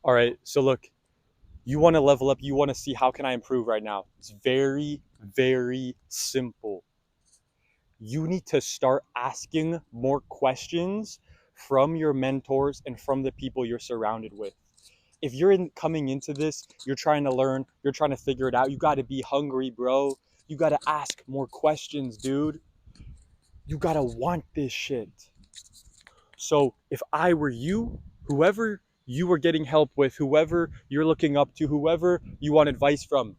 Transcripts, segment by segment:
All right. So look, you want to level up. You want to see how can I improve right now? It's very, very simple. You need to start asking more questions from your mentors and from the people you're surrounded with. If you're coming into this, you're trying to learn, you're trying to figure it out, you got to be hungry, bro. You got to ask more questions, dude. You got to want this shit. So if I were you, whoever you were getting help with, whoever you're looking up to, whoever you want advice from,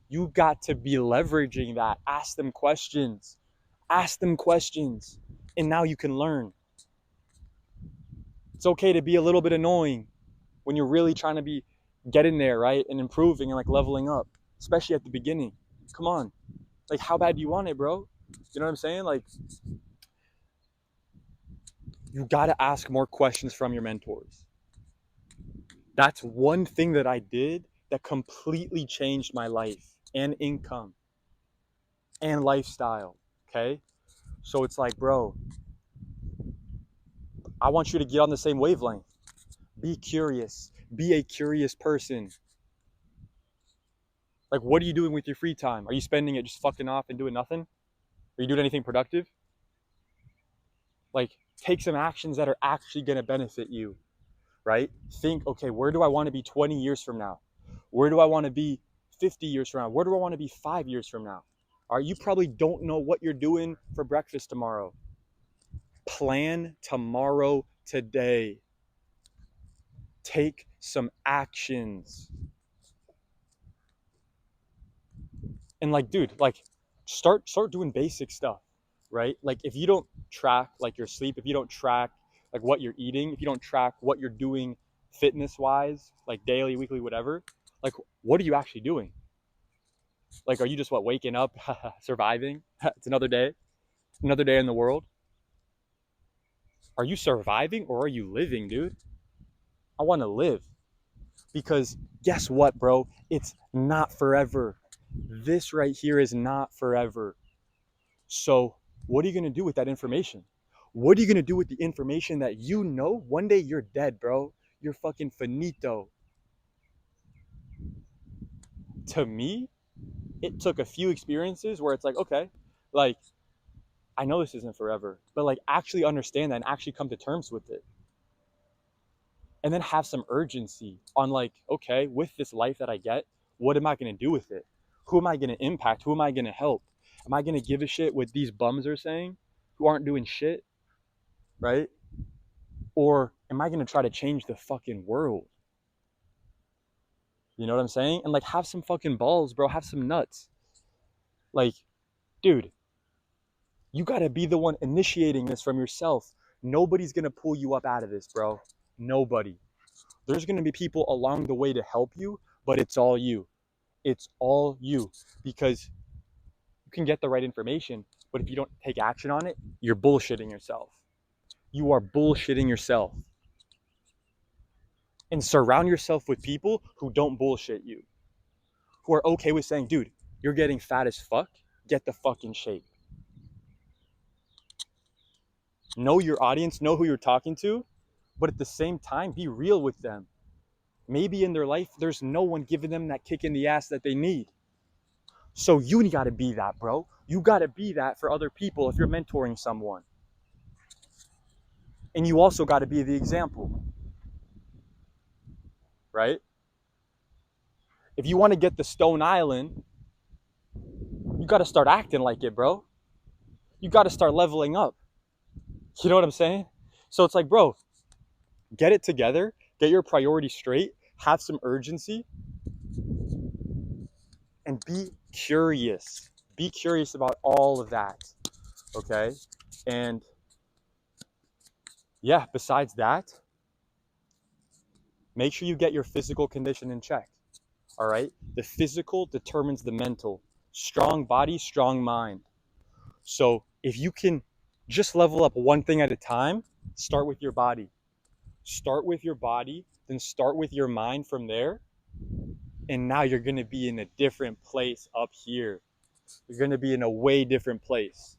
you got to be leveraging that. Ask them questions. Ask them questions. And now you can learn. It's okay to be a little bit annoying when you're really trying to be getting there, right? And improving and like leveling up, especially at the beginning. Come on. Like, how bad do you want it, bro? You know what I'm saying? Like, you got to ask more questions from your mentors. That's one thing that I did that completely changed my life and income and lifestyle. Okay. So it's like, bro, I want you to get on the same wavelength. Be curious. Be a curious person. Like, what are you doing with your free time? Are you spending it just fucking off and doing nothing? Are you doing anything productive? Like, take some actions that are actually going to benefit you, right? Think, okay, where do I want to be 20 years from now? Where do I want to be 50 years from now? Where do I want to be 5 years from now? All right, you probably don't know what you're doing for breakfast tomorrow. Plan tomorrow today. Take some actions. And like, dude, like start doing basic stuff, right? Like if you don't track like your sleep, if you don't track like what you're eating, if you don't track what you're doing fitness wise, like daily, weekly, whatever, like what are you actually doing? Like, are you just waking up, surviving? It's another day in the world. Are you surviving or are you living, dude? I want to live because guess what, bro? It's not forever. This right here is not forever. So what are you going to do with that information? What are you going to do with the information that you know one day you're dead, bro? You're fucking finito. To me, it took a few experiences where it's like, okay, like, I know this isn't forever, but like actually understand that and actually come to terms with it. And then have some urgency on like, okay, with this life that I get, what am I going to do with it? Who am I going to impact? Who am I going to help? Am I going to give a shit what these bums are saying who aren't doing shit, right? Or am I going to try to change the fucking world? You know what I'm saying? And like have some fucking balls, bro. Have some nuts. Like, dude, you got to be the one initiating this from yourself. Nobody's going to pull you up out of this, bro. Nobody. There's going to be people along the way to help you, but it's all you. It's all you. Because you can get the right information, but if you don't take action on it, you're bullshitting yourself. You are bullshitting yourself. And surround yourself with people who don't bullshit you, who are okay with saying, dude, you're getting fat as fuck. Get the fuck in shape. Know your audience, know who you're talking to, but at the same time, be real with them. Maybe in their life, there's no one giving them that kick in the ass that they need. So you got to be that, bro. You got to be that for other people if you're mentoring someone. And you also got to be the example, right? If you want to get the Stone Island, you got to start acting like it, bro. You got to start leveling up. You know what I'm saying? So it's like, bro, get it together, get your priorities straight, have some urgency, and be curious. Be curious about all of that, okay? And yeah, besides that, make sure you get your physical condition in check, all right? The physical determines the mental. Strong body, strong mind. So if you can just level up one thing at a time, start with your body. Start with your body, then start with your mind from there. And now you're going to be in a different place up here. You're going to be in a way different place.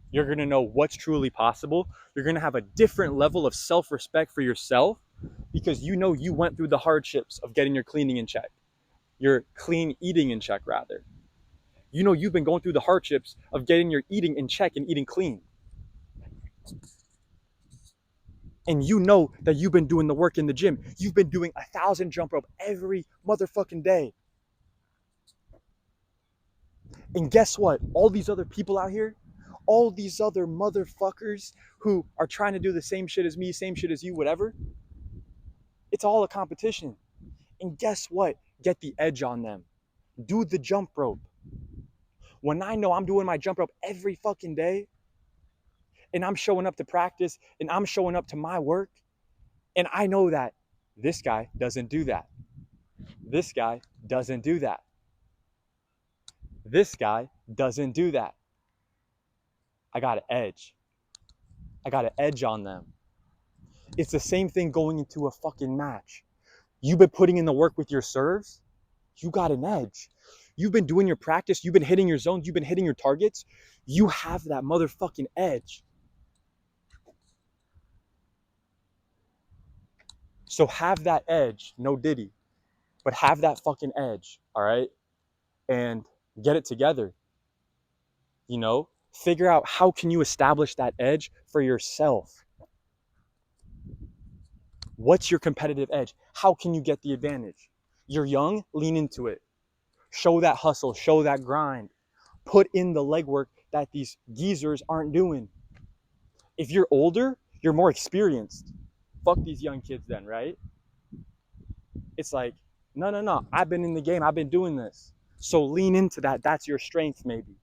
You're going to know what's truly possible. You're going to have a different level of self-respect for yourself because you know you went through the hardships of getting your cleaning in check, your clean eating in check, rather. You know you've been going through the hardships of getting your eating in check and eating clean. And you know that you've been doing the work in the gym. You've been doing 1,000 jump rope every motherfucking day. And guess what? All these other people out here, all these other motherfuckers who are trying to do the same shit as me, same shit as you, whatever, it's all a competition. And guess what? Get the edge on them. Do the jump rope. When I know I'm doing my jump rope every fucking day, and I'm showing up to practice, and I'm showing up to my work, and I know that this guy doesn't do that. This guy doesn't do that. This guy doesn't do that. I got an edge. I got an edge on them. It's the same thing going into a fucking match. You've been putting in the work with your serves. You got an edge. You've been doing your practice. You've been hitting your zones. You've been hitting your targets. You have that motherfucking edge. So have that edge. No diddy. But have that fucking edge. All right? And get it together. You know? Figure out how can you establish that edge for yourself. What's your competitive edge? How can you get the advantage? You're young, lean into it. Show that hustle, show that grind. Put in the legwork that these geezers aren't doing. If you're older, you're more experienced. Fuck these young kids then, right? It's like, no. I've been in the game. I've been doing this. So lean into that. That's your strength, maybe.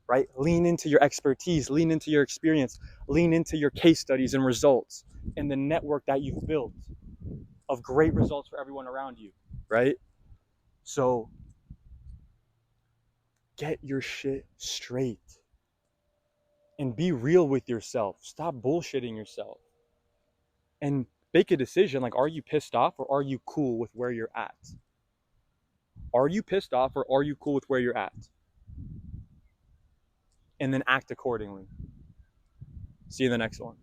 Right? Lean into your expertise. Lean into your experience. Lean into your case studies and results and the network that you've built of great results for everyone around you, right? So get your shit straight and be real with yourself. Stop bullshitting yourself and make a decision. Like, are you pissed off or are you cool with where you're at? Are you pissed off or are you cool with where you're at? And then act accordingly. See you in the next one.